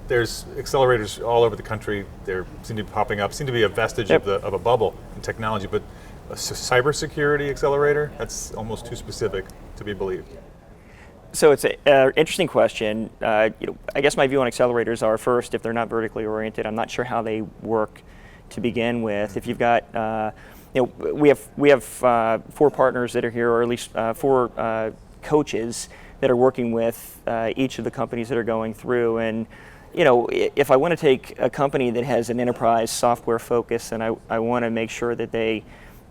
there's accelerators all over the country. They seem to be popping up. Seem to be a vestige of a bubble in technology, but a cybersecurity accelerator, that's almost too specific to be believed. So it's an interesting question. I guess my view on accelerators are, first, if they're not vertically oriented, I'm not sure how they work to begin with. If you've got, we have 4 partners that are here, or at least 4 coaches that are working with each of the companies that are going through. And if I want to take a company that has an enterprise software focus, and I want to make sure that they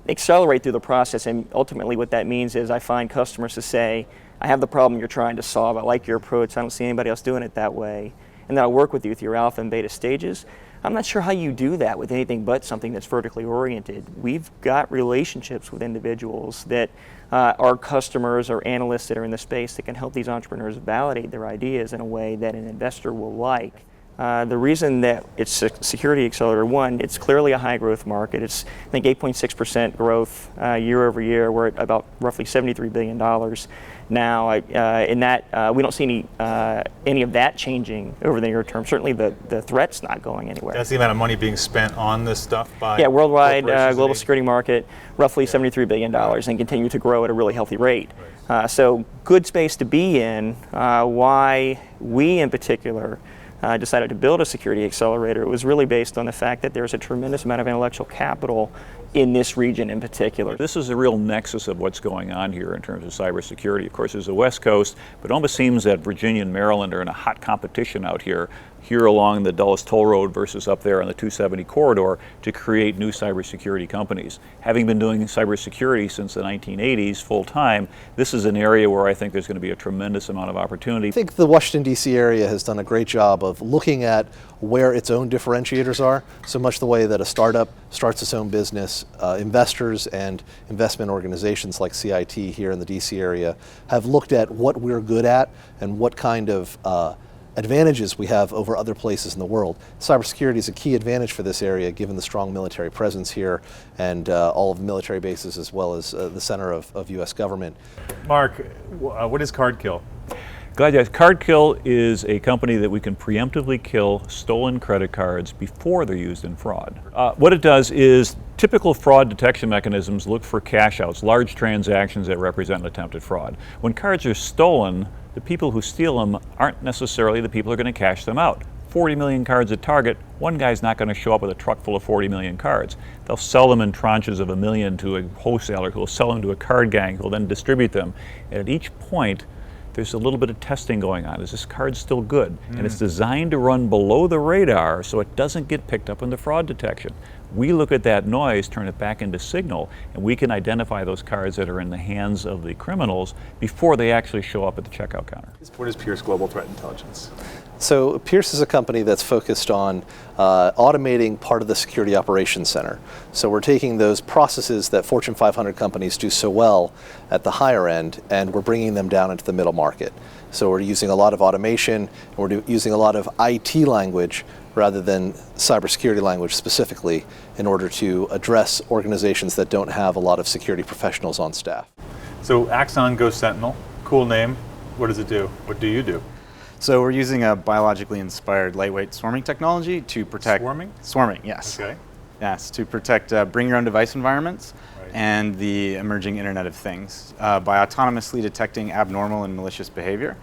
accelerate through the process, and ultimately what that means is I find customers to say, I have the problem you're trying to solve, I like your approach, I don't see anybody else doing it that way, and then I'll work with you through your alpha and beta stages. I'm not sure how you do that with anything but something that's vertically oriented. We've got relationships with individuals that are customers or analysts that are in the space that can help these entrepreneurs validate their ideas in a way that an investor will like. The reason that it's a security accelerator, one, it's clearly a high growth market. It's, I think, 8.6% growth year over year. We're at about roughly $73 billion now. In that, we don't see any of that changing over the near term. Certainly the threat's not going anywhere. That's the amount of money being spent on this stuff by worldwide global security market, roughly $73 billion, and continue to grow at a really healthy rate. So good space to be in. Why we in particular decided to build a security accelerator, it was really based on the fact that there's a tremendous amount of intellectual capital in this region in particular. This is a real nexus of what's going on here in terms of cybersecurity. Of course, there's the West Coast, but it almost seems that Virginia and Maryland are in a hot competition out here along the Dulles Toll Road versus up there on the 270 corridor to create new cybersecurity companies. Having been doing cybersecurity since the 1980s full time, this is an area where I think there's going to be a tremendous amount of opportunity. I think the Washington, D.C. area has done a great job of looking at where its own differentiators are, so much the way that a startup starts its own business. Investors and investment organizations like CIT here in the D.C. area have looked at what we're good at and what kind of advantages we have over other places in the world. Cybersecurity is a key advantage for this area given the strong military presence here and all of the military bases as well as the center of U.S. government. Mark, what is CardKill? Glad you asked. CardKill is a company that we can preemptively kill stolen credit cards before they're used in fraud. What it does is typical fraud detection mechanisms look for cash outs, large transactions that represent an attempted fraud. When cards are stolen, the people who steal them aren't necessarily the people who are going to cash them out. 40 million cards at Target, one guy's not going to show up with a truck full of 40 million cards. They'll sell them in tranches of 1 million to a wholesaler who will sell them to a card gang who will then distribute them. And at each point, there's a little bit of testing going on. Is this card still good? And it's designed to run below the radar so it doesn't get picked up in the fraud detection. We look at that noise, turn it back into signal, and we can identify those cards that are in the hands of the criminals before they actually show up at the checkout counter. What is Pierce Global Threat Intelligence? So Pierce is a company that's focused on automating part of the security operations center. So we're taking those processes that Fortune 500 companies do so well at the higher end, and we're bringing them down into the middle market. So we're using a lot of automation, and we're using a lot of IT language rather than cybersecurity language specifically in order to address organizations that don't have a lot of security professionals on staff. So Axon goes Sentinel, cool name. What does it do? What do you do? So we're using a biologically inspired lightweight swarming technology to protect... Swarming? Swarming, yes. Okay. Yes, to protect bring your own device environments and the emerging Internet of Things by autonomously detecting abnormal and malicious behavior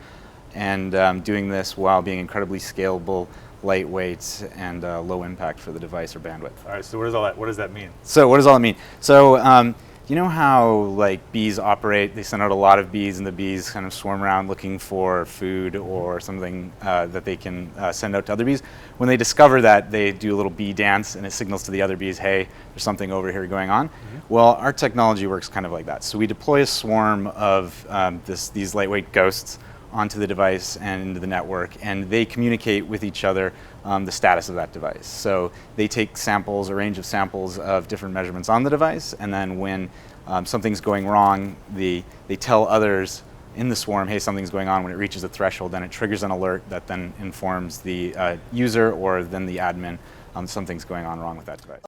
and doing this while being incredibly scalable, lightweight, and low impact for the device or bandwidth. All right, so what does that mean? So what does all that mean? So you know how like bees operate? They send out a lot of bees and the bees kind of swarm around looking for food or something that they can send out to other bees. When they discover that, they do a little bee dance and it signals to the other bees, hey, there's something over here going on. Well, our technology works kind of like that. So we deploy a swarm of these lightweight ghosts onto the device and into the network, and they communicate with each other the status of that device. So they take samples, a range of samples of different measurements on the device, and then when something's going wrong, they tell others in the swarm, hey, something's going on. When it reaches a threshold, then it triggers an alert that then informs the user or then the admin something's going on wrong with that device.